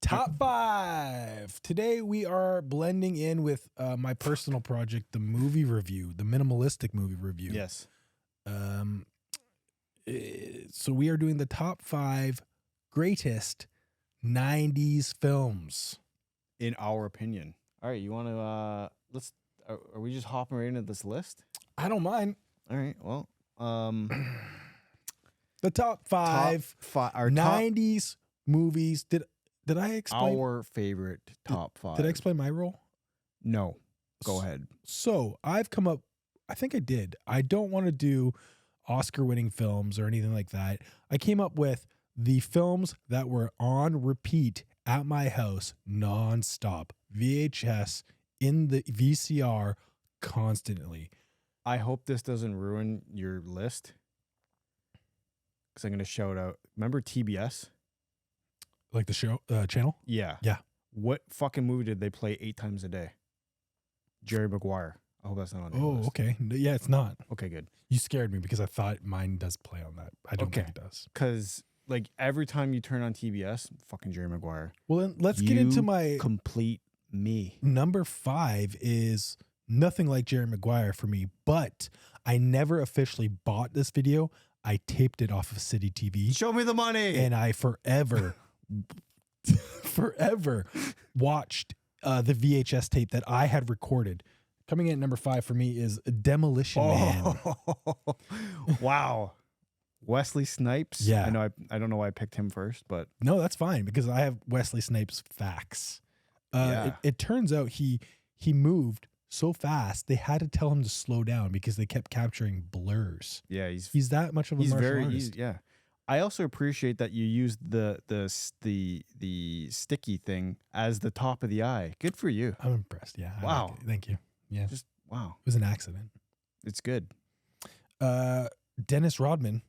Top 5. Today we are blending in with my personal project, the movie review, the minimalistic movie review. Yes. So we are doing the top 5 greatest 90s films. In our opinion. All right, you want to are we just hopping right into this list? I don't mind. All right. Well, The top 5 our 90s movies. Did I explain our favorite top 5. Did I explain my role? No. Go ahead. So I've come up, I think I did. I don't want to do Oscar winning films or anything like that. I came up with the films that were on repeat at my house nonstop, VHS in the VCR constantly. I hope this doesn't ruin your list, because I'm going to shout out. Remember TBS? Like the show channel? Yeah. Yeah. What fucking movie did they play 8 times a day? Jerry Maguire. I hope that's not on your list. Okay. Yeah, it's not. Okay, good. You scared me because I thought mine does play on that. I don't think it does. Because like every time you turn on TBS, fucking Jerry Maguire. Well, then let's get into my complete me. number 5 is nothing like Jerry Maguire for me, but I never officially bought this video. I taped it off of City TV. Show me the money. And I forever watched the VHS tape that I had recorded. Coming in at number 5 for me is Demolition Man. Wow. Wesley Snipes. Yeah. I don't know why I picked him first, but No, that's fine because I have Wesley Snipes facts. It turns out he moved so fast they had to tell him to slow down because they kept capturing blurs. yeah, He's that much of a martial artist. yeah. I also appreciate that you used the sticky thing as the top of the eye. Good for you. I'm impressed. Yeah. Wow. Like Thank you. Yeah. Just wow. It was an accident. It's good. Dennis Rodman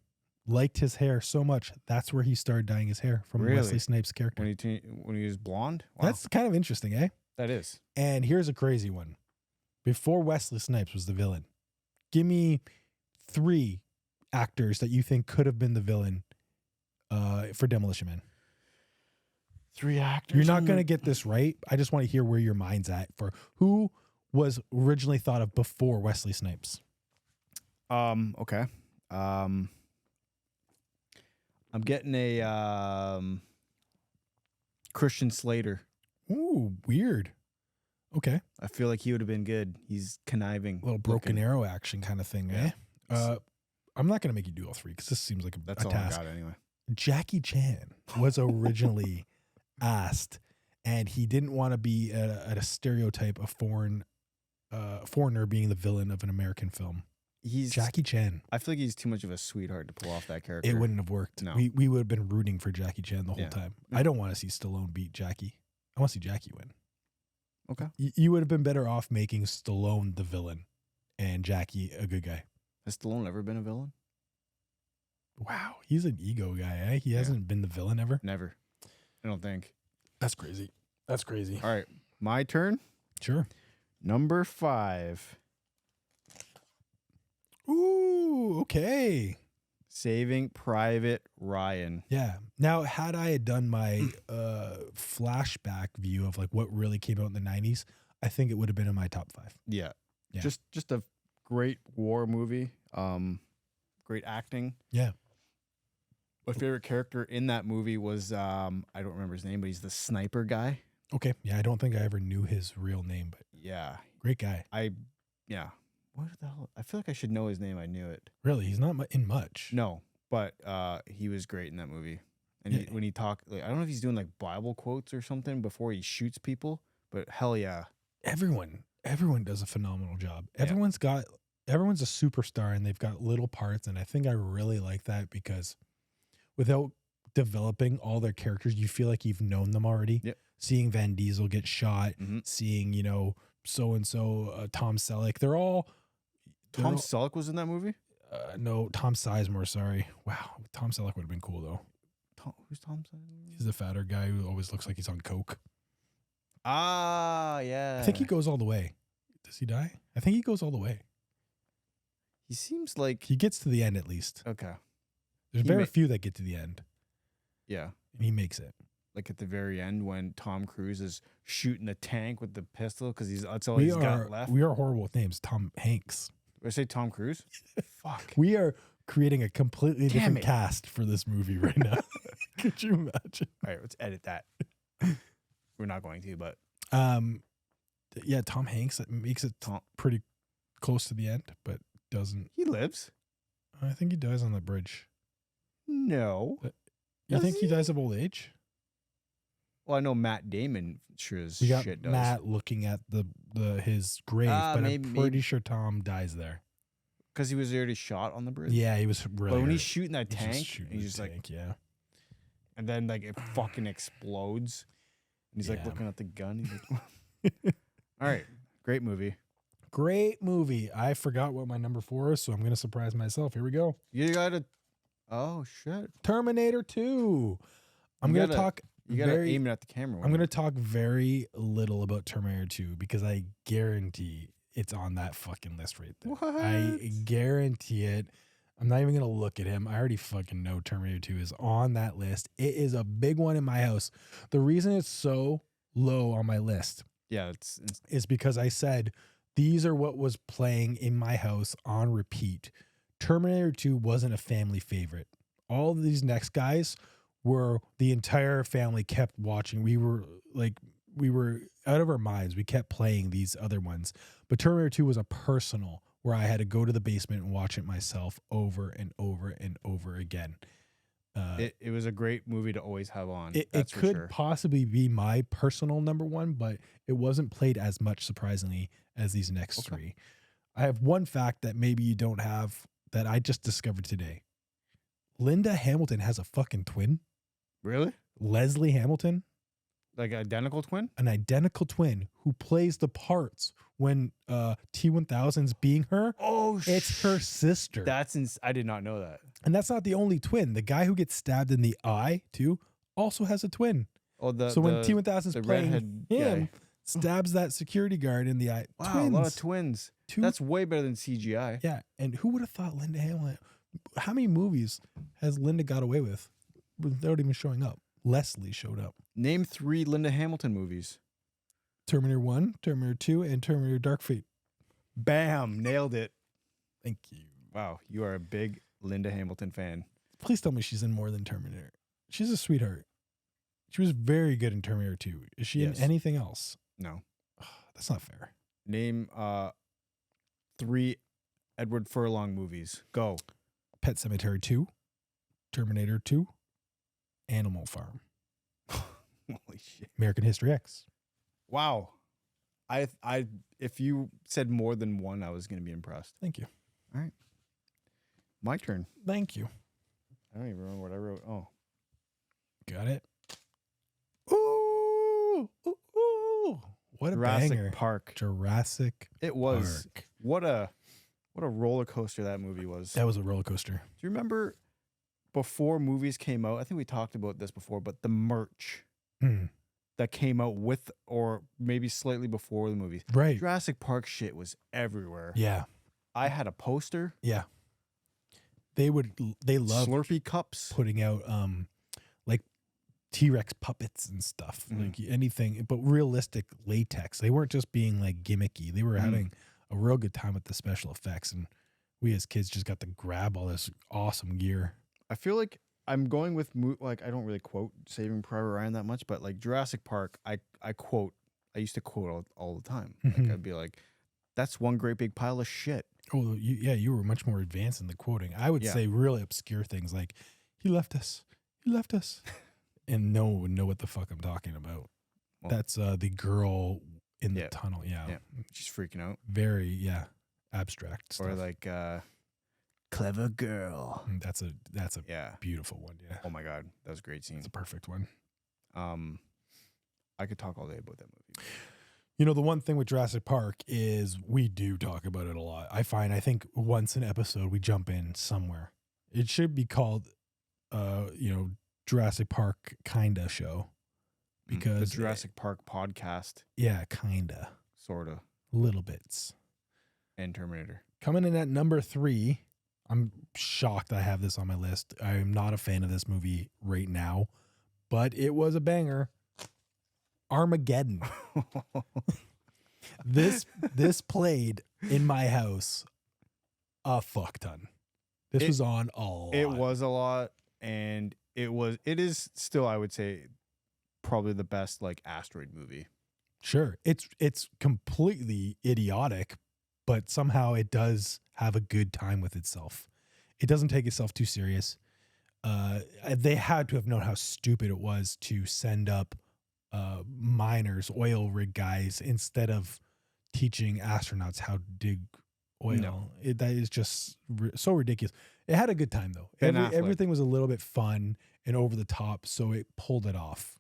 liked his hair so much. That's where he started dyeing his hair from Really? Wesley Snipes' character. When he was blonde? Wow. That's kind of interesting, eh? That is. And here's a crazy one. Before Wesley Snipes was the villain, give me 3 actors that you think could have been the villain for Demolition Man. 3 actors. You're not going to get this right. I just want to hear where your mind's at for who was originally thought of before Wesley Snipes. Okay. I'm getting a Christian Slater. Ooh, weird. Okay. I feel like he would have been good. He's conniving. A little broken arrow action kind of thing, Yeah. eh? I'm not going to make you do all 3 because this seems like That's a all task. I got anyway. Jackie Chan was originally asked, and he didn't want to be at a stereotype of foreigner being the villain of an American film. Jackie Chan. I feel like he's too much of a sweetheart to pull off that character. It wouldn't have worked. No. We would have been rooting for Jackie Chan the whole Yeah. time. I don't want to see Stallone beat Jackie. I want to see Jackie win. Okay. You would have been better off making Stallone the villain and Jackie a good guy. Has Stallone ever been a villain? Wow, he's an ego guy, eh? He hasn't been the villain ever. Never. I don't think. That's crazy. That's crazy. All right. My turn. Sure. Number 5. Ooh, okay. Saving Private Ryan. Yeah. Now, had I had done my flashback view of like what really came out in the 90s, I think it would have been in my top 5. Yeah. Yeah. Just a great war movie. Great acting. Yeah. My favorite character in that movie was I don't remember his name, but he's the sniper guy. Okay. Yeah, I don't think I ever knew his real name, but Yeah. great guy. Yeah. What the hell? I feel like I should know his name. I knew it. Really, he's not in much. No, but he was great in that movie. And when he talked, like, I don't know if he's doing like Bible quotes or something before he shoots people, but hell yeah. Everyone does a phenomenal job. Yeah. Everyone's a superstar and they've got little parts, and I think I really like that because without developing all their characters, you feel like you've known them already. Yep. Seeing Van Diesel get shot, seeing, so and so Tom Selleck, they're all Tom Selleck was in that movie? No, Tom Sizemore, sorry. Wow, Tom Selleck would have been cool though. Who's Tom Selleck? He's the fatter guy who always looks like he's on coke. Ah, yeah. I think he goes all the way. Does he die? I think he goes all the way. He seems like He gets to the end at least. okay. There's very few that get to the end, Yeah. and he makes it. like at the very end when Tom Cruise is shooting the tank with the pistol because that's all We he's are got left. we are horrible with names. Tom Hanks. Did I say Tom Cruise? Fuck. We are creating a completely Damn different it. cast for this movie right now. Could you imagine? All right, let's edit that. We're not going to, but Yeah, Tom Hanks. It makes it pretty close to the end, but doesn't. he lives. I think he dies on the bridge. No. You Does think he he? dies of old age? Well, I know Matt Damon sure as We got shit does. Matt looking at his grave, but I'm pretty sure Tom dies there. Because he was already shot on the bridge. Yeah, he was really. But when hurt. he's shooting that He's tank, just shooting he's the just tank, yeah. and then like it fucking explodes. And he's like Yeah. looking at the gun. He's like, all right. Great movie. Great movie. I forgot what my number 4 is, so I'm gonna surprise myself. Here we go. You gotta. Oh shit. Terminator 2. I'm You gonna gotta- talk. You gotta very, aim it at the camera. I'm gonna talk very little about Terminator 2 because I guarantee it's on that fucking list right there. What? I guarantee it. I'm not even gonna look at him. I already fucking know Terminator 2 is on that list. It is a big one in my house. The reason it's so low on my list Yeah, it's is because I said these are what was playing in my house on repeat. Terminator 2 wasn't a family favorite. All of these next guys were the entire family kept watching. We were out of our minds. We kept playing these other ones. But Terminator 2 was a personal where I had to go to the basement and watch it myself over and over and over again. it was a great movie to always have on. It That's for could sure. possibly be my personal number 1, but it wasn't played as much, surprisingly, as these next Okay. 3. I have one fact that maybe you don't have that I just discovered today. Linda Hamilton has a fucking twin. Really? Leslie Hamilton, Like identical twin? an identical twin who plays the parts when T-1000's being her. Oh, It's her sister. I did not know that. And that's not the only twin. The guy who gets stabbed in the eye, too, also has a twin. Oh, So when T-1000's the playing redhead him, guy. stabs that security guard in the eye. Wow, Twins. a lot of twins. Two- That's way better than CGI. Yeah, and who would have thought Linda Hamilton? How many movies has Linda got away with without even showing up? Leslie showed up. Name 3 Linda Hamilton movies. Terminator 1, Terminator 2, and Terminator Dark Fate. Bam, nailed it. Thank you. Wow, you are a big Linda Hamilton fan. Please tell me she's in more than Terminator. She's a sweetheart. She was very good in Terminator 2. Is she Yes. in anything else? No. That's not fair. Name 3 Edward Furlong movies. Go. Pet Sematary 2, Terminator 2, Animal Farm, Holy shit. American History X. Wow. I if you said more than one, I was gonna be impressed. Thank you. My turn. Thank you. I don't even remember what I wrote. Oh. Got it. Ooh, ooh, ooh. What a Jurassic banger. Park. Jurassic It was. Park. What a roller coaster that movie was. That was a roller coaster. Do you remember before movies came out? I think we talked about this before, but the merch Hmm. that came out with or maybe slightly before the movies. Right. Jurassic Park shit was everywhere. Yeah. I had a poster, Yeah. They love Slurpee cups. putting out like T-Rex puppets and stuff. Mhm. Like anything, but realistic latex. They weren't just being like gimmicky. They were having a real good time with the special effects, and we as kids just got to grab all this awesome gear. I feel like I'm going with like I don't really quote Saving Private Ryan that much, but like Jurassic Park, I used to quote all the time. Like Mhm. I'd be like, "That's one great big pile of shit." Oh, you were much more advanced in the quoting. I would Yeah. say really obscure things like, "He left us, and no one would know what the fuck I'm talking about. Well, That's the girl in the Yeah. tunnel. Yeah, Yeah. She's freaking out, very abstract stuff. or like clever girl. That's a Yeah. beautiful one. Yeah, Oh my god, that was a great scene. it's a perfect one. I could talk all day about that movie. You know, the one thing with Jurassic Park is we do talk about it a lot. I think once an episode we jump in somewhere. It should be called, Jurassic Park kinda show, because The Jurassic Park podcast, yeah, kinda, sorta, little bits. and Terminator. Coming in at number 3, I'm shocked I have this on my list. I am not a fan of this movie right now, but it was a banger. Armageddon. This played in my house a fuck ton. This was on a lot. It was a lot, and it is still, I would say, probably the best like asteroid movie. Sure. It's completely idiotic, but somehow it does have a good time with itself. It doesn't take itself too serious. They had to have known how stupid it was to send up miners, oil rig guys, instead of teaching astronauts how to dig oil. No. That is just so ridiculous. It had a good time though. Everything was a little bit fun and over the top, so it pulled it off.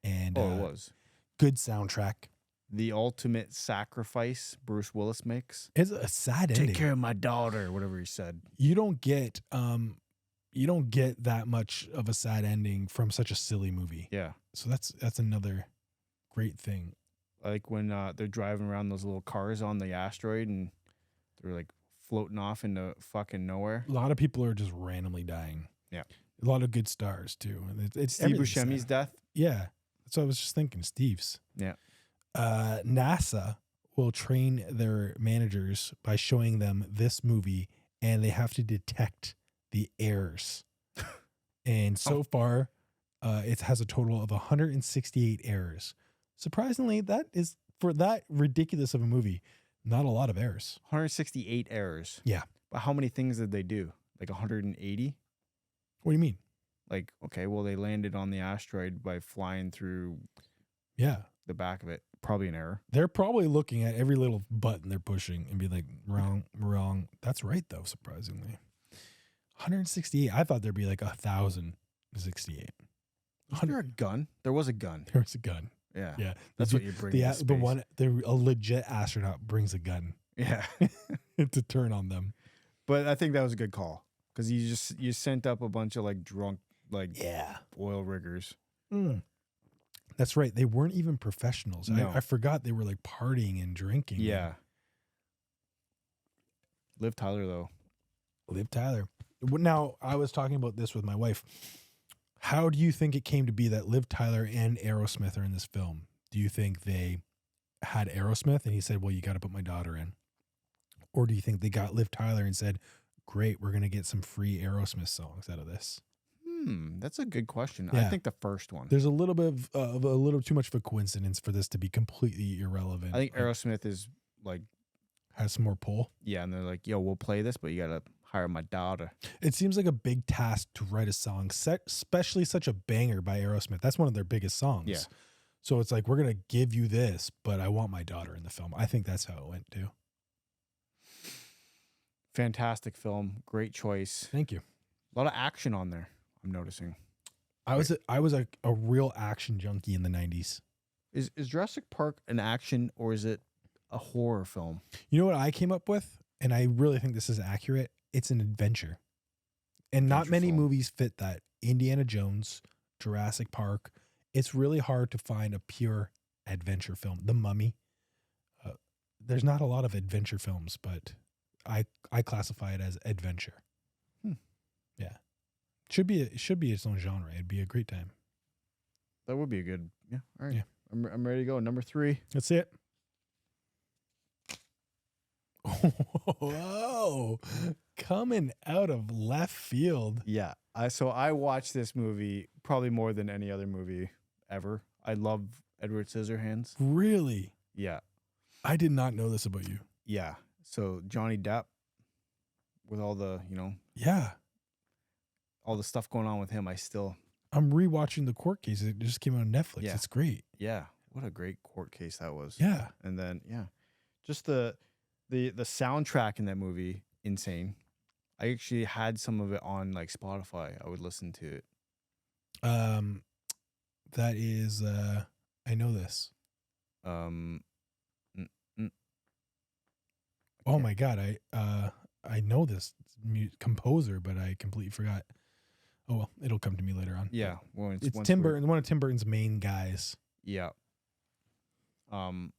And it was good soundtrack. The ultimate sacrifice Bruce Willis makes. It's a sad ending. Take care of my daughter, whatever he said. You don't get that much of a sad ending from such a silly movie. Yeah. So that's another great thing. Like when they're driving around those little cars on the asteroid and they're like floating off into fucking nowhere. A lot of people are just randomly dying. Yeah. A lot of good stars too. And it's Steve Buscemi's death. Yeah. That's what I was just thinking. Steve's. Yeah. NASA will train their managers by showing them this movie, and they have to detect the errors. And so far, it has a total of 168 errors. Surprisingly, that is, for that ridiculous of a movie, not a lot of errors. 168 errors. Yeah. But how many things did they do? Like 180? What do you mean? Like, okay, well, they landed on the asteroid by flying through the back of it. Probably an error. They're probably looking at every little button they're pushing and be like, wrong, wrong. That's right, though, surprisingly. 168. I thought there'd be like 1,068. Was there a gun? There was a gun. There was a gun. Yeah. Yeah. That's what you bring to space. A legit astronaut brings a gun. Yeah. To turn on them. But I think that was a good call. Because you sent up a bunch of like drunk, like oil riggers. Mm. That's right. They weren't even professionals. No. I forgot they were like partying and drinking. Yeah. Liv Tyler, though. Liv Tyler. Now, I was talking about this with my wife. How do you think it came to be that Liv Tyler and Aerosmith are in this film? Do you think they had Aerosmith and he said, well, you got to put my daughter in? Or do you think they got Liv Tyler and said, great, we're going to get some free Aerosmith songs out of this? That's a good question. Yeah. I think the first one. There's a little bit of a little too much of a coincidence for this to be completely irrelevant. I think Aerosmith is like has some more pull. Yeah, and they're like, yo, we'll play this, but you got to hire my daughter. It seems like a big task to write a song, especially such a banger by Aerosmith. That's one of their biggest songs. Yeah. So it's like, we're going to give you this, but I want my daughter in the film. I think that's how it went too. Fantastic film. Great choice. Thank you. A lot of action on there, I'm noticing. I was a real action junkie in the 90s. Is Jurassic Park an action or is it a horror film? You know what I came up with? And I really think this is accurate. It's an adventure. And not many movies fit that. Indiana Jones, Jurassic Park. It's really hard to find a pure adventure film. The Mummy. There's not a lot of adventure films, but I classify it as adventure. Yeah. It should be its own genre. It'd be a great time. That would be a good. Yeah. All right. Yeah. I'm ready to go. Number 3. That's it. Whoa. Coming out of left field. Yeah. So I watched this movie probably more than any other movie ever. I love Edward Scissorhands. Really? Yeah. I did not know this about you. Yeah. So Johnny Depp, with all the, Yeah. all the stuff going on with him, I'm rewatching the court case. It just came out on Netflix. Yeah. It's great. Yeah. What a great court case that was. Yeah. And then, just the soundtrack in that movie, insane. I actually had some of it on like Spotify. I would listen to it. That is, I know this. Oh my God. I know this composer, but I completely forgot. Oh, well, it'll come to me later on. Yeah. Well, it's Tim Burton, one of Tim Burton's main guys. Yeah. I'm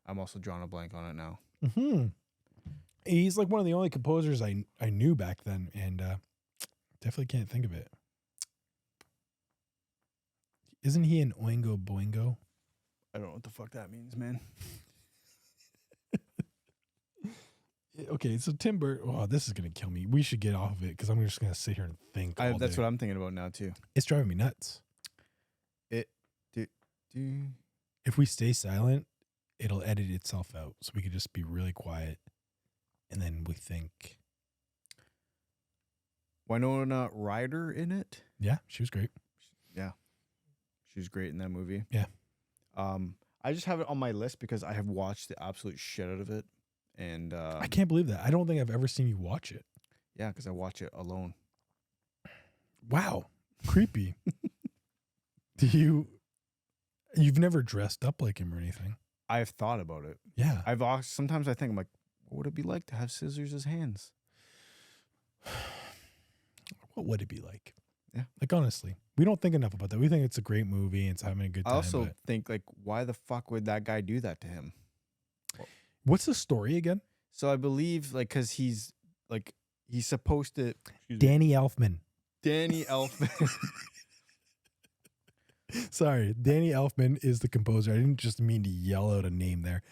also drawing a blank on it now. Mm-hmm. He's like one of the only composers I knew back then, and definitely can't think of it. Isn't he an Oingo Boingo? I don't know what the fuck that means, man. Okay, so Tim Burton. Oh, this is gonna kill me. We should get off of it because I'm just gonna sit here and think. That's what I'm thinking about now too. It's driving me nuts. If we stay silent, it'll edit itself out. So we could just be really quiet, and then we think. Winona Ryder in it? Yeah, she was great. Yeah, she was great in that movie. Yeah. I just have it on my list because I have watched the absolute shit out of it, and I can't believe that. I don't think I've ever seen you watch it. Yeah, because I watch it alone. Wow, creepy. You've never dressed up like him or anything? I've thought about it. Yeah. Sometimes I think, I'm like, what would it be like to have scissors as hands? What would it be like? Yeah. Like, honestly, we don't think enough about that. We think it's a great movie and it's having a good time. I also think, like, why the fuck would that guy do that to him? What's the story again? So I believe, like, because he's supposed to... Danny Elfman. Danny Elfman. Sorry, Danny Elfman is the composer. I didn't just mean to yell out a name there.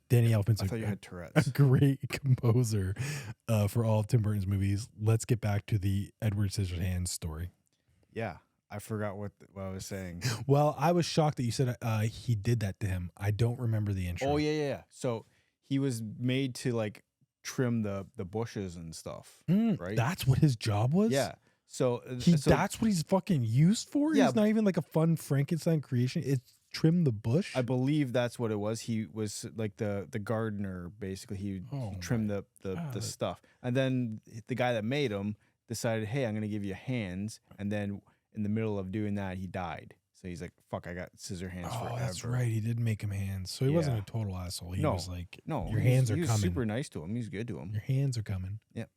Danny Elfman's I thought you had Tourette's. A great composer for all of Tim Burton's movies. Let's get back to the Edward Scissorhands story. Yeah, I forgot what I was saying. Well, I was shocked that you said he did that to him. I don't remember the intro. Oh, yeah. So he was made to, like, trim the bushes and stuff, right? That's what his job was? Yeah. So that's what he's fucking used for? Yeah, he's not even like a fun Frankenstein creation. It's trim the bush? I believe that's what it was. He was like the gardener, basically. He trimmed the stuff. And then the guy that made him decided, hey, I'm going to give you hands. And then in the middle of doing that, he died. So he's like, fuck, I got scissor hands forever. That's right. He did make him hands. So he wasn't a total asshole. He was like, your hands are coming. He was super nice to him. He's good to him. Your hands are coming. Yep.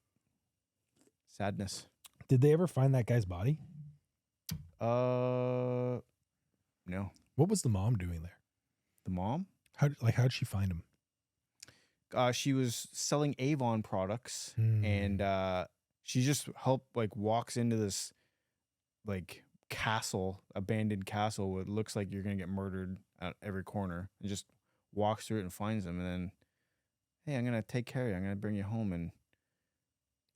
Sadness. Did they ever find that guy's body? No. What was the mom doing there? The mom? How'd she find him? She was selling Avon products, and she just walks into this like castle, abandoned castle. Where it looks like you're gonna get murdered at every corner, and just walks through it and finds him. And then, hey, I'm gonna take care of you. I'm gonna bring you home and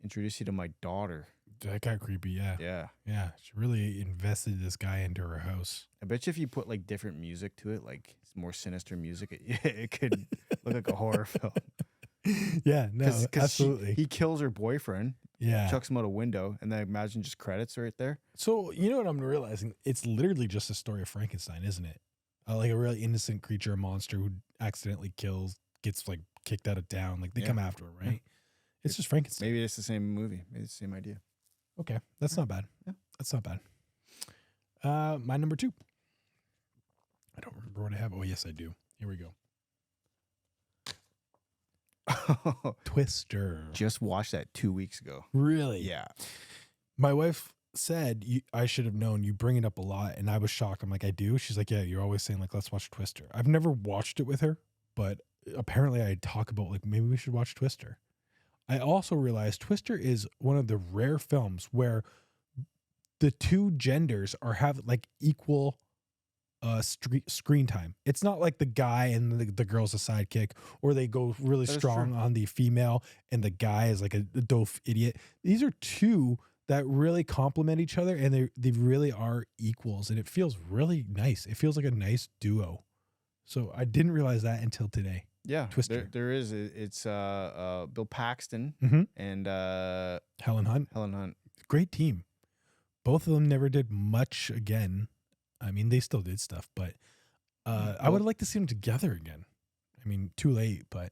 introduce you to my daughter. That got creepy, yeah. Yeah. She really invested this guy into her house. I bet you if you put like different music to it, like more sinister music, it could look like a horror film. Yeah, no, absolutely. He kills her boyfriend. Yeah. Chucks him out a window, and then imagine just credits right there. So, you know what I'm realizing? It's literally just a story of Frankenstein, isn't it? Like a really innocent creature, a monster who accidentally gets like kicked out of town. Like they come after him, right? It's just Frankenstein. Maybe it's the same movie. Maybe it's the same idea. Okay, that's not bad. Yeah. That's not bad. My number 2. I don't remember what I have. Oh, yes, I do. Here we go. Twister. Just watched that 2 weeks ago. Really? Yeah. My wife said I should have known. You bring it up a lot, and I was shocked. I'm like, I do? She's like, yeah, you're always saying, like, let's watch Twister. I've never watched it with her, but apparently I talk about, like, maybe we should watch Twister. I also realized Twister is one of the rare films where the two genders have like equal screen time. It's not like the guy and the girl's a sidekick, or they go really strong on the female and the guy is like a doof idiot. These are two that really complement each other, and they really are equals, and it feels really nice. It feels like a nice duo. So I didn't realize that until today. Yeah, Twister. There is. It's Bill Paxton and Helen Hunt. Great team. Both of them never did much again. I mean, they still did stuff, but I would like to see them together again. I mean, too late, but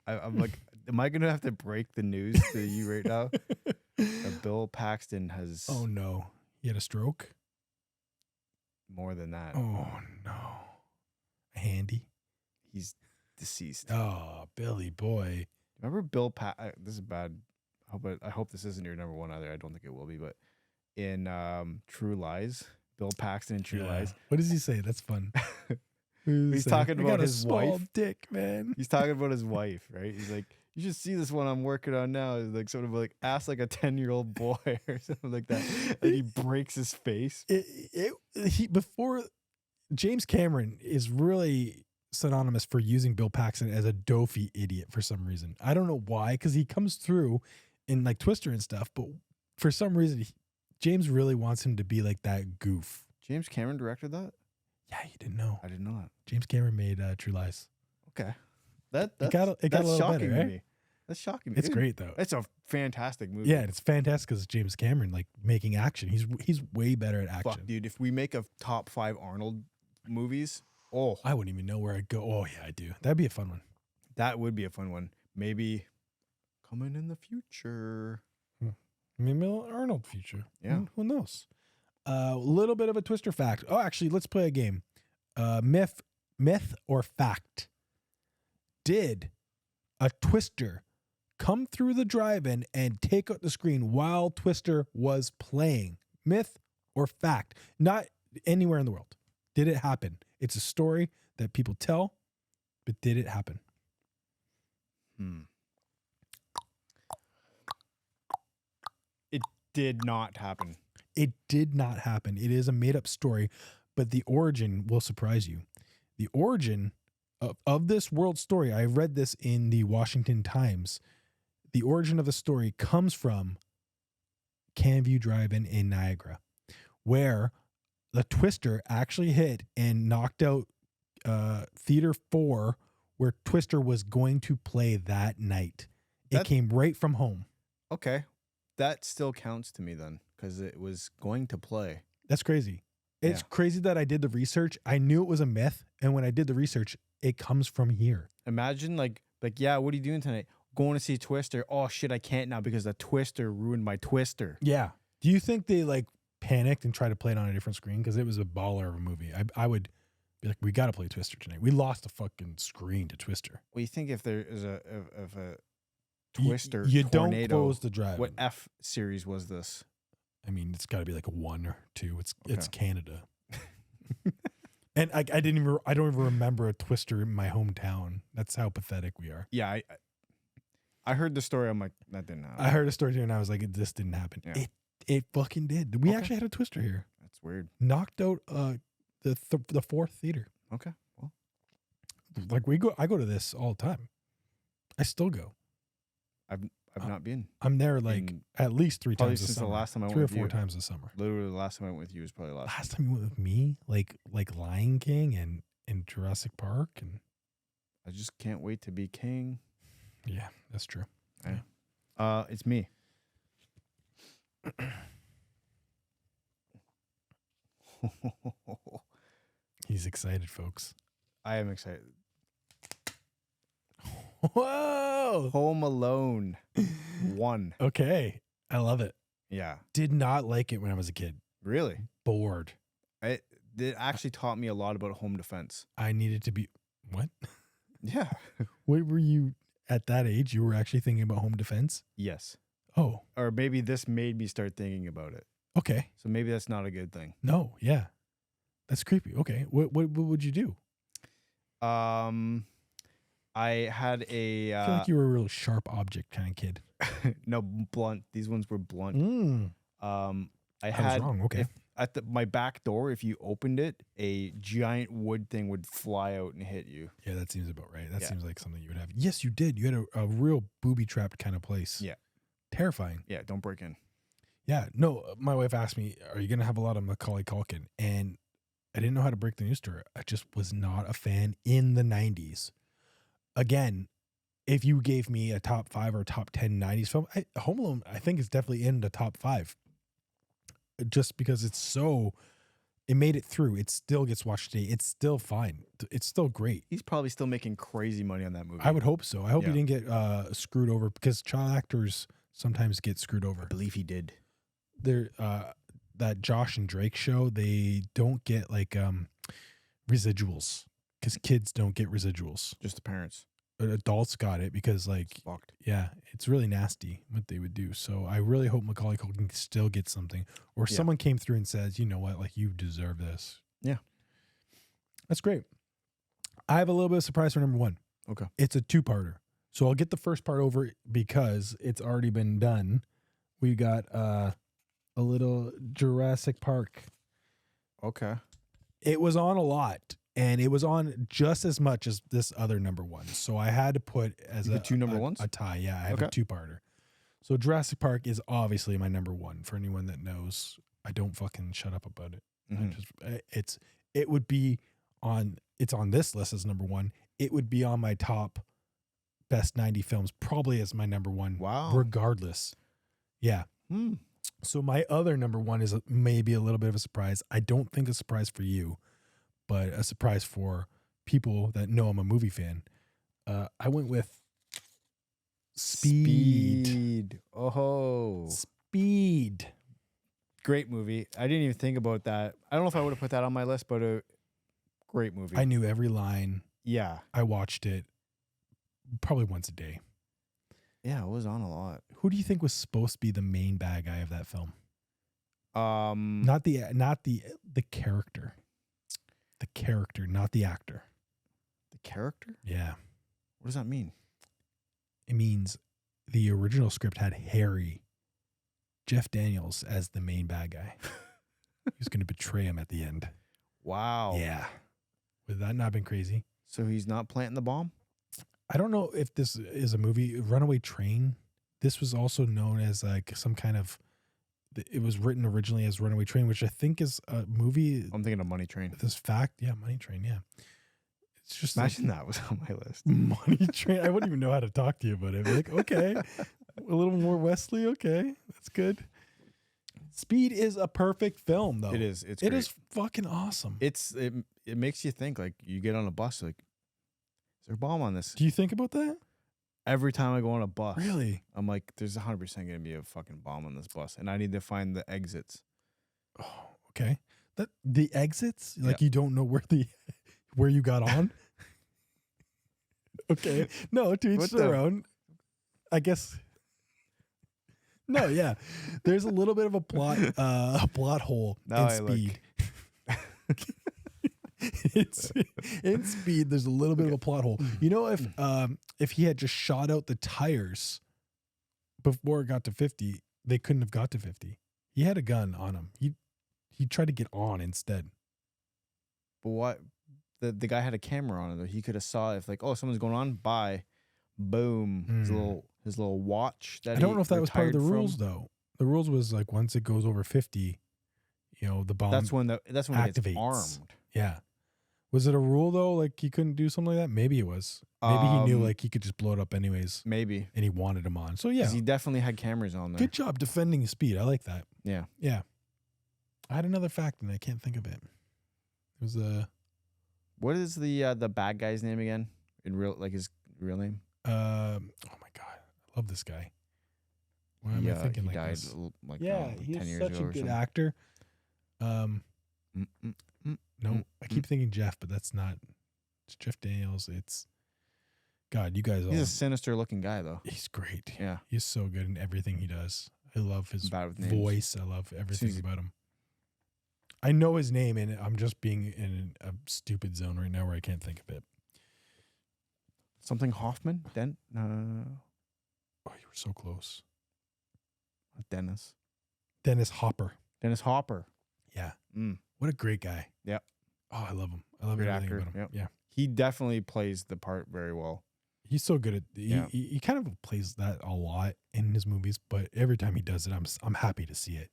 I'm like, am I gonna have to break the news to you right now? Bill Paxton has. Oh no, he had a stroke. More than that. Oh no, handy. He's deceased. Oh, Billy boy. Remember Bill this is bad. I hope this isn't your number 1 either. I don't think it will be, but in True Lies, Bill Paxton in True Lies. What does he say? That's fun. He's talking about his wife. Dick, man. He's talking about his wife, right? He's like, You should see this one I'm working on now. It's like sort of like ask like a 10-year-old boy or something like that. And he breaks his face. Before James Cameron is really synonymous for using Bill Paxton as a dopey idiot for some reason. I don't know why, because he comes through in like Twister and stuff, but for some reason, James really wants him to be like that goof. James Cameron directed that? Yeah, you didn't know. I did not. James Cameron made True Lies. Okay. That's got a little shocking better, to right? me. That's shocking. It's great though. It's a fantastic movie. Yeah, it's fantastic because James Cameron like making action. He's way better at action. Fuck, dude. If we make a top 5 Arnold movies, I wouldn't even know where I'd go. Oh yeah, I do. That'd be a fun one. That would be a fun one. Maybe coming in the future. Maybe Arnold future. Yeah. Who knows? A little bit of a Twister fact. Oh, actually, let's play a game. Myth or fact. Did a Twister come through the drive-in and take out the screen while Twister was playing? Myth or fact? Not anywhere in the world. Did it happen? It's a story that people tell, but did it happen? It did not happen. It did not happen. It is a made-up story, but the origin will surprise you. The origin of this world story, I read this in the Washington Times. The origin of the story comes from Canview Drive-In in Niagara, where the Twister actually hit and knocked out Theater 4, where Twister was going to play that night. It came right from home. Okay. That still counts to me then, because it was going to play. That's crazy. It's crazy that I did the research. I knew it was a myth, and when I did the research, it comes from here. Imagine like, yeah, what are you doing tonight? Going to see Twister. Oh shit, I can't now because the Twister ruined my Twister. Yeah. Do you think they like panicked and tried to play it on a different screen? Because it was a baller of a movie. I would be like, we got to play Twister tonight. We lost a fucking screen to Twister. Well, you think if there is a Twister you tornado, don't close the drive. What F series was this? I mean, it's got to be like a 1 or 2. It's Canada. And I don't even remember a Twister in my hometown. That's how pathetic we are. Yeah, I heard the story. I'm like, that didn't happen. I heard a story here and I was like, this didn't happen. Yeah. It fucking did. We actually had a Twister here. That's weird. Knocked out the fourth theater. Okay. Well, like I go to this all the time. I still go. I've not been. I'm there like at least 3 times a since summer. the last time I went 3 or with 4 you. times a summer. Literally, the last time I went with you was probably Last time you went with me, like Lion King and Jurassic Park, and I just can't wait to be king. Yeah, that's true. Yeah. It's me. He's excited, folks. I am excited. Whoa! Home Alone 1. Okay, I love it. Yeah. Did not like it when I was a kid. Really? Bored. It actually taught me a lot about home defense. I needed to be what? Yeah. What were you at that age? You were actually thinking about home defense? Yes. Oh. Or maybe this made me start thinking about it. Okay. So maybe that's not a good thing. No. Yeah. That's creepy. Okay. What would you do? I had a. I feel like you were a real sharp object kind of kid. No, blunt. These ones were blunt. I was wrong. Okay. At my back door, if you opened it, a giant wood thing would fly out and hit you. Yeah, that seems about right. That seems like something you would have. Yes, you did. You had a real booby-trapped kind of place. Yeah. Terrifying. Yeah, don't break in. Yeah. No, my wife asked me, are you going to have a lot of Macaulay Culkin? And I didn't know how to break the news to her. I just was not a fan in the 90s. Again, if you gave me a top 5 or top 10 90s film, Home Alone, I think is definitely in the top 5. Just because it made it through. It still gets watched today. It's still fine. It's still great. He's probably still making crazy money on that movie. I would hope so. I hope he didn't get screwed over, because child actors sometimes get screwed over. I believe he did. They're that Josh and Drake show, they don't get like residuals, because kids don't get residuals. Just the parents. Adults got it because It's fucked. Yeah, it's really nasty what they would do. So I really hope Macaulay Culkin still gets something, or someone came through and says, you know what, like, you deserve this. Yeah. That's great. I have a little bit of surprise for number 1. Okay. It's a 2-parter. So I'll get the first part over because it's already been done. We got a little Jurassic Park. Okay. It was on a lot, and it was on just as much as this other number one. So I had to put as You put two number ones? a tie. Yeah, I have a Okay. two-parter. So Jurassic Park is obviously my number one. For anyone that knows, I don't fucking shut up about it. It would be on. It's on this list as number one. It would be on my top best 90 films, probably as my number one. Wow. Regardless. Yeah. So my other number one is maybe a little bit of a surprise. I don't think a surprise for you, but a surprise for people that know I'm a movie fan. I went with Speed. Oh. Speed. Great movie. I didn't even think about that. I don't know if I would have put that on my list, but a great movie. I knew every line. Yeah. I watched it probably once a day. Yeah, it was on a lot. Who do you think was supposed to be the main bad guy of that film? Not the character. The character, not the actor. The character? Yeah. What does that mean? It means the original script had Jeff Daniels, as the main bad guy. He was going to betray him at the end. Wow. Yeah. Would that not have been crazy? So he's not planting the bomb? I don't know if this is a movie, Runaway Train. This was also known as like some kind of, it was written originally as Runaway Train, which I think is a movie. I'm thinking of Money Train. This fact. Yeah, Money Train. Yeah. It's just imagine that was on my list. Money Train. I wouldn't even know how to talk to you about it. I'd be like, okay, a little more Wesley. Okay, that's good. Speed is a perfect film, though. It is. It is fucking awesome. It makes you think. Like you get on a bus, like, is there a bomb on this? Do you think about that? Every time I go on a bus, really, I'm like, there's 100% gonna be a fucking bomb on this bus, and I need to find the exits. Oh, okay. The exits, like Yeah. you don't know where you got on. Okay, no, to each their own. I guess. No, yeah. There's a little bit of a plot hole in Speed. It's in Speed. There's a little bit of a plot hole. You know, if he had just shot out the tires before it got to 50, they couldn't have got to 50. He had a gun on him. He tried to get on instead. But what? The guy had a camera on it though. He could have saw if like, oh, someone's going on by, boom, his little watch. That I don't know if that was part of the rules though. The rules was like once it goes over 50, the bomb. That's when it activates. gets armed. Yeah. Was it a rule though? Like he couldn't do something like that? Maybe it was. Maybe he knew like he could just blow it up anyways. Maybe. And he wanted him on. So yeah. He definitely had cameras on there. Good job defending Speed. I like that. Yeah. Yeah. I had another fact and I can't think of it. It was what is the bad guy's name again? His real name? Oh my God. I love this guy. Why am I thinking like died this? like Yeah, 10 he's years such ago a or good something. actor. No, I keep thinking Jeff, but that's not. It's Jeff Daniels. It's God. You guys. He's a sinister looking guy though. He's great. Yeah, he's so good in everything he does. I love his voice. I love everything about him. I know his name, and I'm just being in a stupid zone right now where I can't think of it. Something Hoffman? Oh, you were so close. Dennis Hopper. Dennis Hopper. Yeah. What a great guy. Yeah. Oh, I love him. I love great everything actor. about him. Yep. Yeah. He definitely plays the part very well. He's so good at he kind of plays that a lot in his movies, but every time he does it, I'm happy to see it.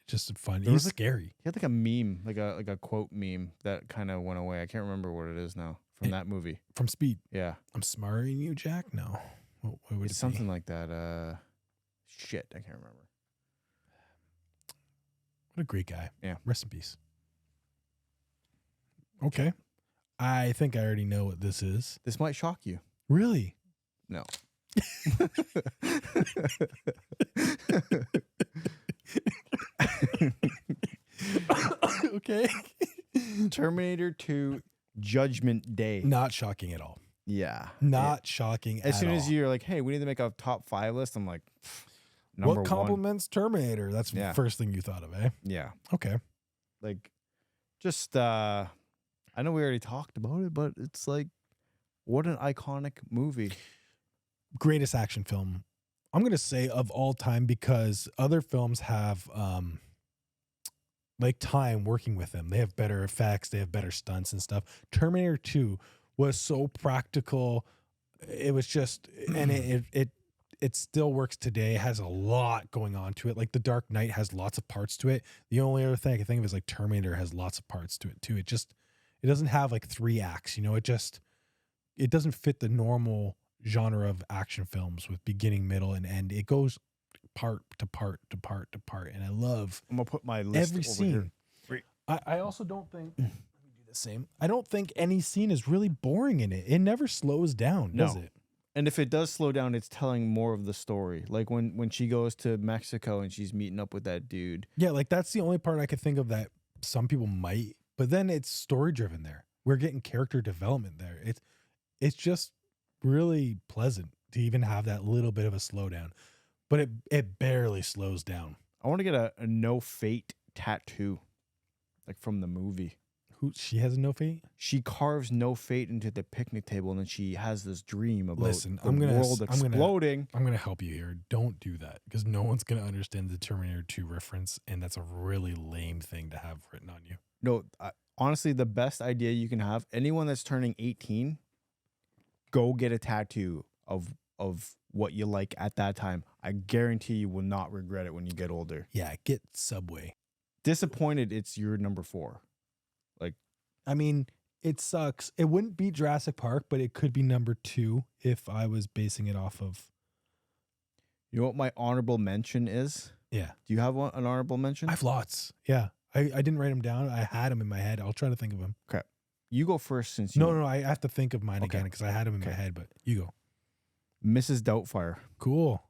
It's just fun. He's scary. He had like a meme, like a quote meme that kind of went away. I can't remember what it is now from that movie. From Speed. Yeah. I'm smarter than you, Jack? No. What would it's something like that. Shit, I can't remember. What a great guy. Yeah. Rest in peace. Okay. I think I already know what this is. This might shock you. Really? No. Okay. Terminator 2 Judgment Day. Not shocking at all. Yeah. Not shocking at all. As soon as you're like, hey, we need to make a top 5 list, I'm like, number what compliments Terminator? That's the first thing you thought of, eh? Yeah. Okay. Like, just, I know we already talked about it, but it's like, what an iconic movie. greatest action film, I'm going to say of all time, because other films have like time working with them. They have better effects, they have better stunts and stuff. Terminator 2 was so practical. It was just, and it still works today. It has a lot going on to it. Like The Dark Knight has lots of parts to it. The only other thing I can think of is like Terminator has lots of parts to it too. It doesn't have like 3 acts, you know, it doesn't fit the normal genre of action films with beginning, middle, and end. It goes part to part to part to part. And I love I'm gonna put my list every over scene. here. I also don't think, let me do the same. I don't think any scene is really boring in it. It never slows down, does No. it? And if it does slow down, it's telling more of the story. Like when she goes to Mexico and she's meeting up with that dude. Yeah, like that's the only part I could think of that some people might, but then it's story driven there. We're getting character development there. It's just really pleasant to even have that little bit of a slowdown, but it barely slows down. I want to get a No Fate tattoo, like from the movie. She has a no fate? She carves No Fate into the picnic table, and then she has this dream about Listen, the world exploding. I'm gonna help you here. Don't do that, because no one's gonna understand the Terminator 2 reference, and that's a really lame thing to have written on you. No, honestly, the best idea you can have, anyone that's turning 18, go get a tattoo of what you like at that time. I guarantee you will not regret it when you get older. Yeah, get Subway. Disappointed it's your number 4. I mean, it sucks. It wouldn't be Jurassic Park, but it could be number 2 if I was basing it off of. You know what my honorable mention is? Yeah. Do you have an honorable mention? I have lots. Yeah. I didn't write them down. I had them in my head. I'll try to think of them. Okay. You go first since you... No, I have to think of mine Okay. again because I had them in my head, but you go. Mrs. Doubtfire. Cool.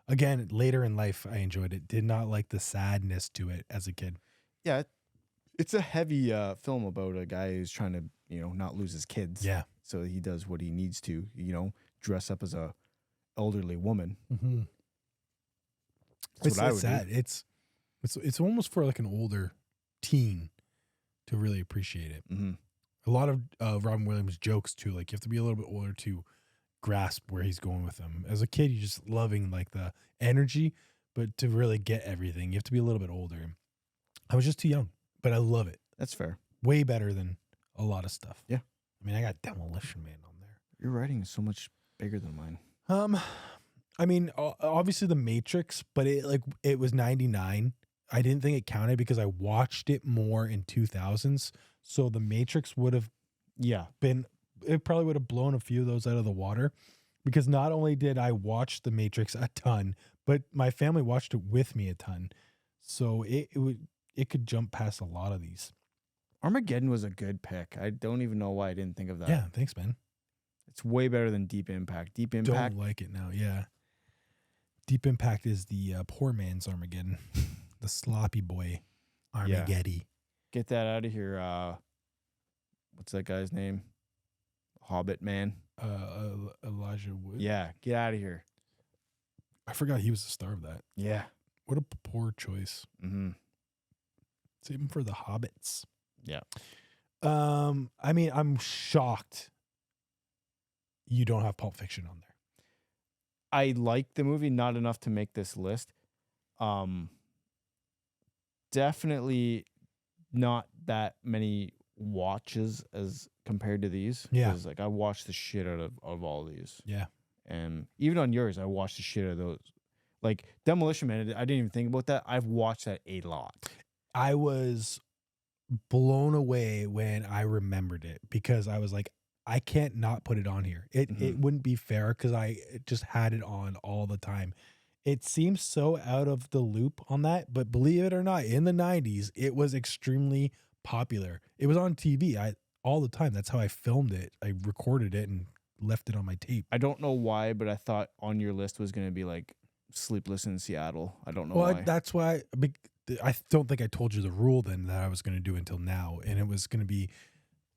Again, later in life, I enjoyed it. Did not like the sadness to it as a kid. Yeah. It's a heavy film about a guy who's trying to, not lose his kids. Yeah. So he does what he needs to, dress up as a elderly woman. Mm-hmm. That's what I would sad. do. It's almost for like an older teen to really appreciate it. Mm-hmm. A lot of Robin Williams jokes too. Like you have to be a little bit older to grasp where he's going with them. As a kid, you're just loving like the energy, but to really get everything, you have to be a little bit older. I was just too young, but I love it. That's fair. Way better than a lot of stuff. Yeah. I mean, I got Demolition Man on there. Your writing is so much bigger than mine. I mean, obviously The Matrix, but it was 99. I didn't think it counted because I watched it more in 2000s. So The Matrix would have it probably would have blown a few of those out of the water, because not only did I watch The Matrix a ton, but my family watched it with me a ton. So it could jump past a lot of these. Armageddon was a good pick. I don't even know why I didn't think of that. Yeah, thanks, man. It's way better than Deep Impact. Deep Impact. Don't like it now. Yeah. Deep Impact is the poor man's Armageddon. The sloppy boy Armageddon. Get that out of here. What's that guy's name? Hobbit man. Elijah Wood. Yeah, get out of here. I forgot he was the star of that. Yeah. What a poor choice. Mm-hmm. Save him for the Hobbits. Yeah. I mean, I'm shocked you don't have Pulp Fiction on there. I like the movie, not enough to make this list. Definitely not that many watches as compared to these. Yeah. Because I watched the shit out of all of these. Yeah. And even on yours, I watched the shit out of those. Like Demolition Man, I didn't even think about that. I've watched that a lot. I was blown away when I remembered it, because I was like, I can't not put it on here. It wouldn't be fair, because I just had it on all the time. It seems so out of the loop on that, but believe it or not, in the 90s, it was extremely popular. It was on TV all the time. That's how I filmed it. I recorded it and left it on my tape. I don't know why, but I thought on your list was going to be like Sleepless in Seattle. I don't know why. That's why I don't think I told you the rule then that I was going to do until now. And it was going to be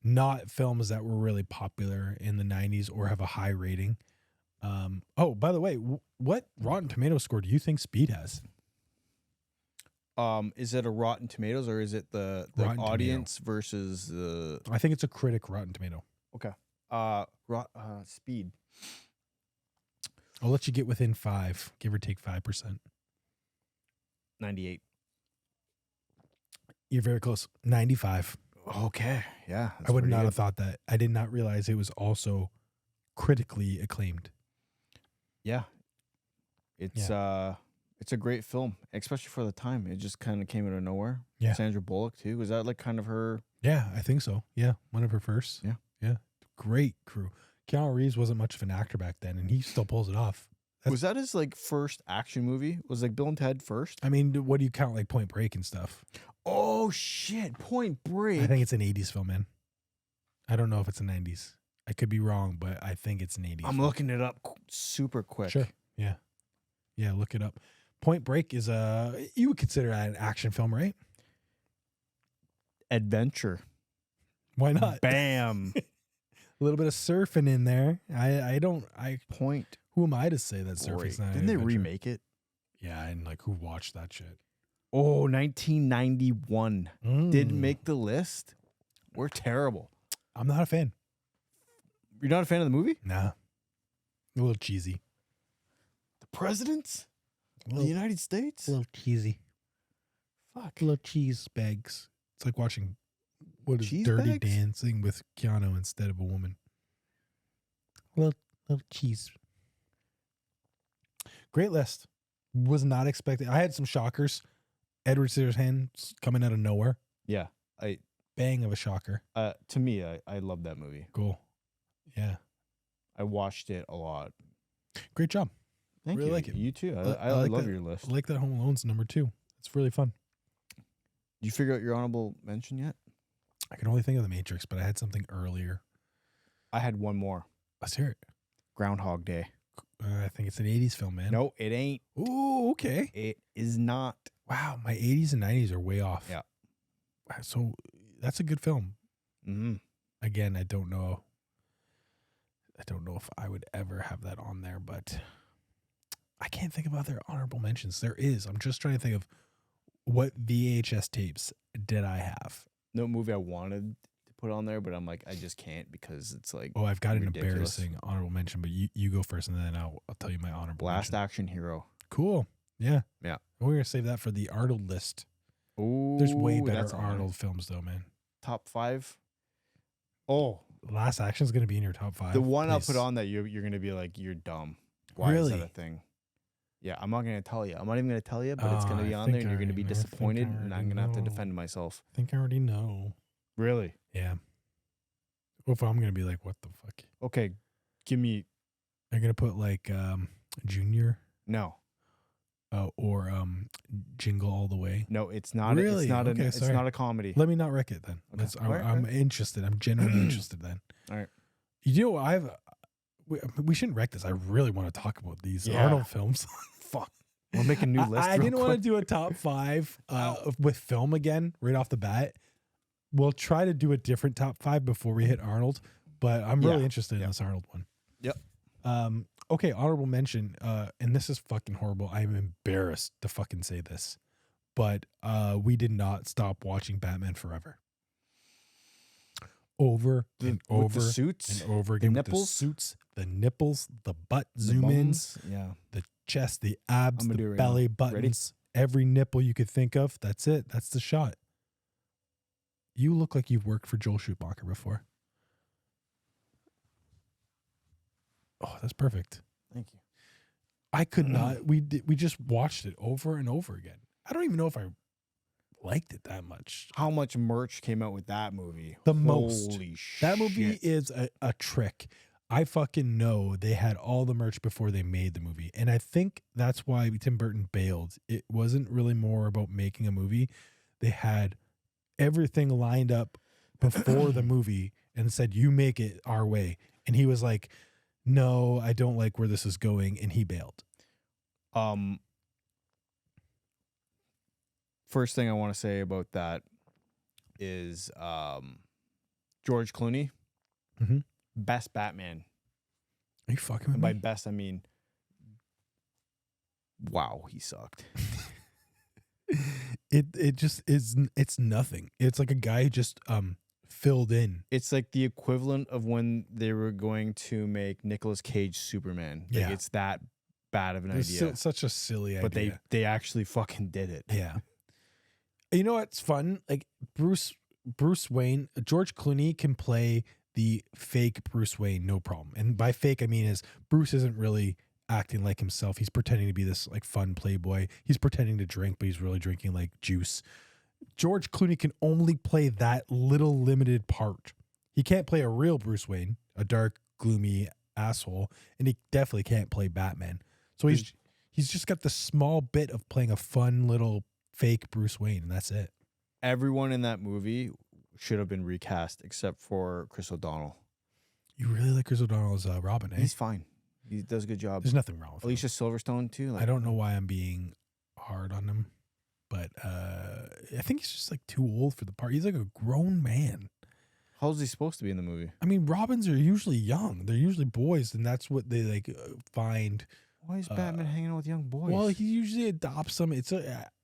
not films that were really popular in the 90s or have a high rating. Oh, by the way, what Rotten Tomatoes score do you think Speed has? Is it a Rotten Tomatoes, or is it the audience versus the... I think it's a critic Rotten Tomato. Okay. Speed. I'll let you get within 5, give or take 5%. 98. You're very close. 95. Okay. Yeah. I would not have thought that. I did not realize it was also critically acclaimed. Yeah. It's a great film, especially for the time. It just kind of came out of nowhere. Yeah. Sandra Bullock too. Was that like kind of her? Yeah, I think so. Yeah, one of her first. Yeah. Yeah. Great crew. Keanu Reeves wasn't much of an actor back then, and he still pulls it off. Was that his like first action movie? Was like Bill and Ted first? I mean, what do you count like Point Break and stuff? Oh shit, Point Break. I think it's an 80s film, man. I don't know if it's a 90s. I could be wrong, but I think it's an 80s. I'm looking it up super quick. Sure. Yeah. Yeah, look it up. Point Break is you would consider that an action film, right? Adventure. Why not? Bam. A little bit of surfing in there. Point. Who am I to say that surfing's Break. not? Didn't they remake it? Yeah, and like who watched that shit? Oh, 1991. Didn't make the list. We're terrible. I'm not a fan. You're not a fan of the movie? Nah. A little cheesy. The Presidents? The United States? A little cheesy. Fuck. A little cheese bags. It's like watching what is Cheese Dirty bags? Dancing with Keanu instead of a woman. Little cheese. Great list. Was not expecting. I had some shockers. Edward Scissorhands coming out of nowhere. Yeah. Bang of a shocker. To me, I love that movie. Cool. Yeah. I watched it a lot. Great job. Thank Really you. like it. You too. I I like love that. your list. I like that Home Alone's number 2. It's really fun. Did you figure out your honorable mention yet? I can only think of The Matrix, but I had something earlier. I had one more. Let's hear it. Groundhog Day. I think it's an 80s film, man. No, it ain't. Ooh, okay. It is not. Wow, my 80s and 90s are way off. Yeah. So that's a good film. Mm-hmm. Again, I don't know if I would ever have that on there, but I can't think of other honorable mentions. There is. I'm just trying to think of what VHS tapes did I have. No movie I wanted to put on there, but I'm like, I just can't because it's like. Oh, I've got an ridiculous. embarrassing honorable mention, but you go first, and then I'll tell you my honorable Last mention. Action Hero. Cool. Yeah. Yeah. We're gonna save that for the Arnold list. Ooh, There's way better that's on there. Arnold films, though, man. Top 5. Oh, Last Action's gonna be in your top 5. the one I'll please. put on that you're gonna be like, you're dumb. Why Really? is that a thing? Yeah, I'm not gonna tell you. I'm not even gonna tell you, but it's gonna Oh, be I on there, think and you're I gonna be already- I think I disappointed, and I'm already gonna have to know. defend myself. I think I already know. Really? Yeah. Well, if I'm gonna be like, what the fuck? Okay, give me They're gonna put like Junior no. or Jingle All the Way. No, it's not. Really? It's not. Okay, it's sorry. not a comedy. Let me not wreck it then. Okay. All right, I'm all right. interested. I'm genuinely interested then. All right. You know, we shouldn't wreck this. I really want to talk about these Yeah. Arnold films. Fuck. We'll make a new list. I real didn't want to quick. do a top 5 with film again right off the bat. We'll try to do a different top 5 before we hit Arnold, but I'm really interested in this Arnold one. Yep. Okay, honorable mention, and this is fucking horrible. I'm embarrassed to fucking say this, but we did not stop watching Batman Forever. Over and With over the suits, and over again. With the nipples? suits, the nipples, the butt the zoom ins, buns. Yeah. the chest, the abs, I'm gonna do the it right belly now. Ready? buttons, every nipple you could think of. That's it. That's the shot. You look like you've worked for Joel Schumacher before. Oh, that's perfect. Thank you. I could not. We just watched it over and over again. I don't even know if I liked it that much. How much merch came out with that movie? The most. Holy That movie shit. is a trick. I fucking know they had all the merch before they made the movie. And I think that's why Tim Burton bailed. It wasn't really more about making a movie. They had everything lined up before the movie and said, you make it our way. And he was like, no, I don't like where this is going. And he bailed. First thing I want to say about that is George Clooney, Mhm. best Batman. Are you fucking with And by me? best, I mean, wow, he sucked. It just is. It's nothing. It's like a guy who just filled in. It's like the equivalent of when they were going to make Nicolas Cage Superman. Like, Yeah. it's that bad of an It's idea. such a silly But idea. they actually fucking did it. Yeah. You know what's fun? Like Bruce Wayne, George Clooney can play the fake Bruce Wayne, no problem. And by fake, I mean is Bruce isn't really acting like himself. He's pretending to be this like fun playboy. He's pretending to drink, but he's really drinking like juice. George Clooney can only play that little limited part. He can't play a real Bruce Wayne, a dark, gloomy asshole, and he definitely can't play Batman. So he's just got the small bit of playing a fun little fake Bruce Wayne, and that's it. Everyone in that movie should have been recast except for Chris O'Donnell. You really like Chris O'Donnell as Robin, eh? He's fine. He does a good job. There's nothing wrong with Alicia him. Silverstone too. Like, I don't know why I'm being hard on him, but I think he's just like too old for the part. He's like a grown man. How old is he supposed to be in the movie? I mean, Robins are usually young. They're usually boys, and that's what they like find. Why is Batman hanging out with young boys? Well, he usually adopts them.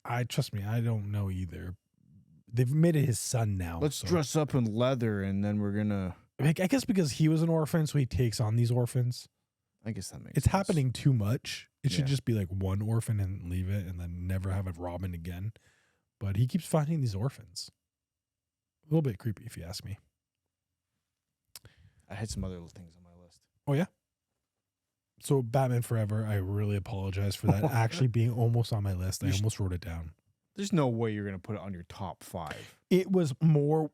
I trust me, I don't know either. They've made it his son now. Let's dress up in leather and then we're gonna. I guess because he was an orphan, so he takes on these orphans. I guess that makes It's sense. happening too much. It should Yeah. just be like one orphan and leave it, and then never have a Robin again. But he keeps finding these orphans. A little bit creepy, if you ask me. I had some other little things on my list. Oh yeah. So Batman Forever, I really apologize for that actually being almost on my list. I almost wrote it down. There's no way you're gonna put it on your top 5 It was more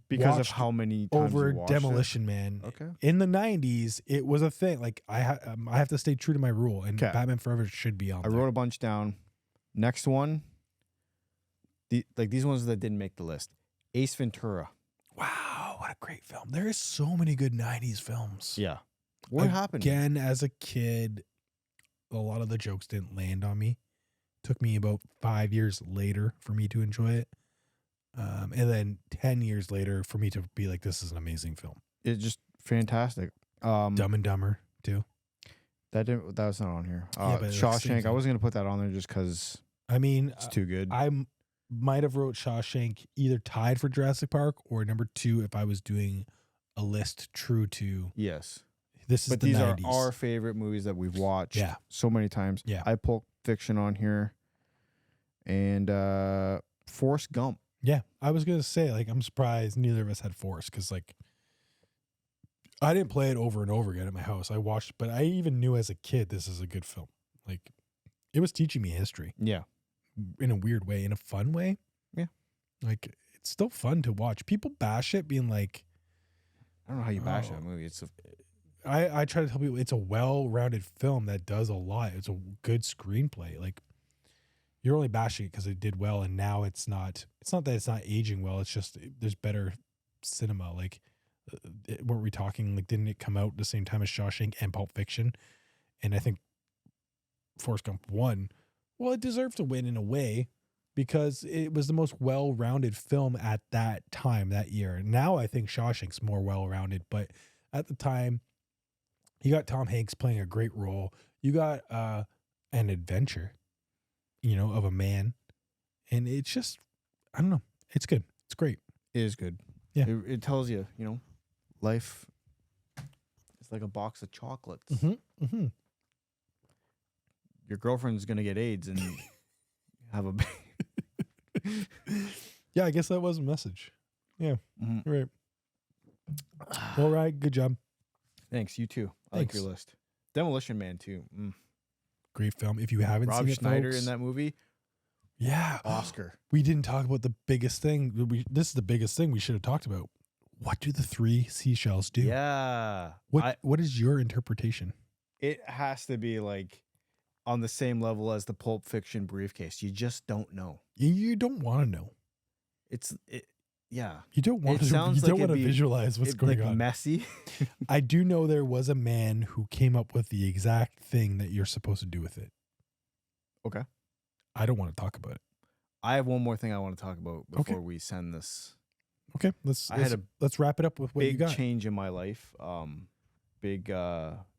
because of watched how many times over you watched Demolition Man. Okay. In the 90s, it was a thing. Like I have to stay true to my rule, and 'Kay. Batman Forever should be on I there. wrote a bunch down. Next one, these ones that didn't make the list. Ace Ventura. Wow, what a great film. There is so many good 90s films. Yeah. What happened? Again, as a kid, a lot of the jokes didn't land on me. Took me about 5 years later for me to enjoy it. And then 10 years later for me to be like, this is an amazing film. It's just fantastic. Dumb and Dumber, too. That was not on here. Yeah, but it Shawshank. seems I like- wasn't gonna put that on there just because I mean, it's too good. I might have wrote Shawshank either tied for Jurassic Park or number 2 if I was doing a list true to Yes, this is but the these 90s. are our favorite movies that we've watched. Yeah. So many times. Yeah. I Pulp Fiction on here, and Forrest Gump. Yeah, I was gonna say, like, I'm surprised neither of us had Force because, like, I didn't play it over and over again at my house. I watched, but I even knew as a kid this is a good film. Like, it was teaching me history Yeah. in a weird way, in a fun way. Yeah. Like, it's still fun to watch. People bash it, being like, I don't know how you bash Oh. that movie. It's I try to tell people it's a well-rounded film that does a lot. It's a good screenplay. Like, you're only bashing it because it did well, and now it's not that it's not aging well. It's just there's better cinema. Like, weren't we talking, like, didn't it come out the same time as Shawshank and Pulp Fiction? And I think Forrest Gump won. Well, it deserved to win in a way because it was the most well-rounded film at that time, that year. Now I think Shawshank's more well-rounded, but at the time, you got Tom Hanks playing a great role. You got an adventure, of a man. And it's just, I don't know. It's good. It's great. It is good. Yeah. It tells you, life is like a box of chocolates. Mm-hmm. Your girlfriend's going to get AIDS and have a baby. Yeah, I guess that was a message. Yeah, Mhm. you're right. All right, good job. Thanks. You too. I Thanks. like your list. Demolition Man too. Great film. If you haven't Rob seen it, Schneider folks, in that movie. yeah, Oscar. We didn't talk about the biggest thing. This is the biggest thing we should have talked about. What do the 3 seashells do? Yeah. What is your interpretation? It has to be like on the same level as the Pulp Fiction briefcase. You just don't know. You don't want to know. Yeah. You don't want It to. sounds You like don't want to it'd be- visualize what's It's going like on. messy. I do know there was a man who came up with the exact thing that you're supposed to do with it. Okay. I don't want to talk about it. I have one more thing I want to talk about Okay. before we send this. Okay, I had a let's wrap it up with what you big got. change in my life. Big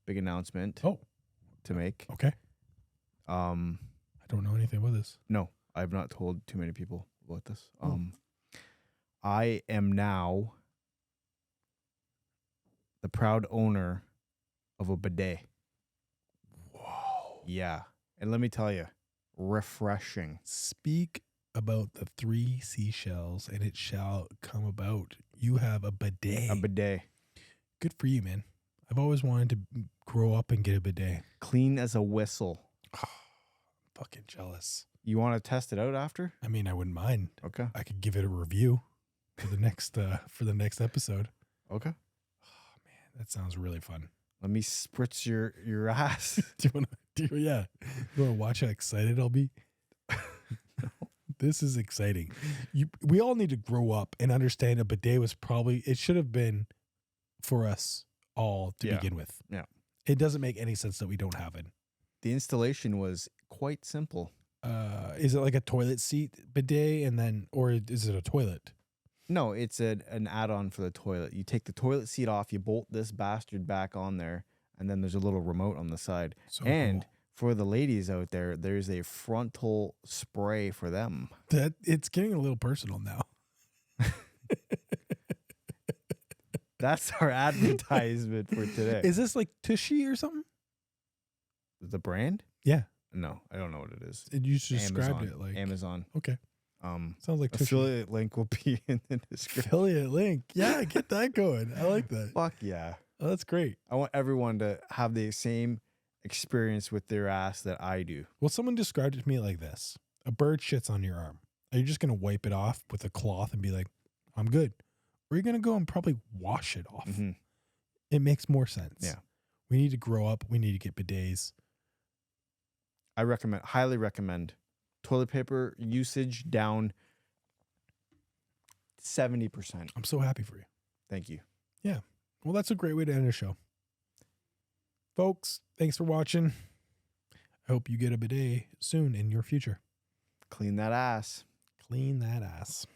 announcement Oh, to make. okay. I I don't know anything about this. No, I've not told too many people about this. Oh. I am now the proud owner of a bidet. Whoa. Yeah. And let me tell you, refreshing. Speak about the 3 seashells and it shall come about. You have a bidet. A bidet. Good for you, man. I've always wanted to grow up and get a bidet. Clean as a whistle. I'm fucking jealous. You want to test it out after? I mean, I wouldn't mind. Okay. I could give it a review for the next episode. Okay. Oh man, that sounds really fun. Let me spritz your ass. Do you want to? You want to watch how excited I'll be? This is exciting. We all need to grow up and understand a bidet was it should have been for us all to begin with. Yeah. It doesn't make any sense that we don't have it. The installation was quite simple. Is it like a toilet seat bidet or is it a toilet? No, it's an add-on for the toilet. You take the toilet seat off, you bolt this bastard back on there, and then there's a little remote on the side. So and cool. For the ladies out there, there's a frontal spray for them. That it's getting a little personal now. That's our advertisement for today. Is this like Tushy or something? The brand? Yeah. No, I don't know what it is. You just described Amazon. it like Amazon. Okay. Sounds like Tushy. Affiliate link will be in the description. Affiliate link. Yeah, get that going. I like that. Fuck yeah. Oh, that's great. I want everyone to have the same experience with their ass that I do. Well, someone described it to me like this. A bird shits on your arm. Are you just going to wipe it off with a cloth and be like, I'm good? Or are you going to go and probably wash it off? Mm-hmm. It makes more sense. Yeah. We need to grow up. We need to get bidets. I highly recommend toilet paper usage down 70%. I'm so happy for you. Thank you. Yeah. Well, that's a great way to end a show. Folks, thanks for watching. I hope you get a bidet soon in your future. Clean that ass. Clean that ass.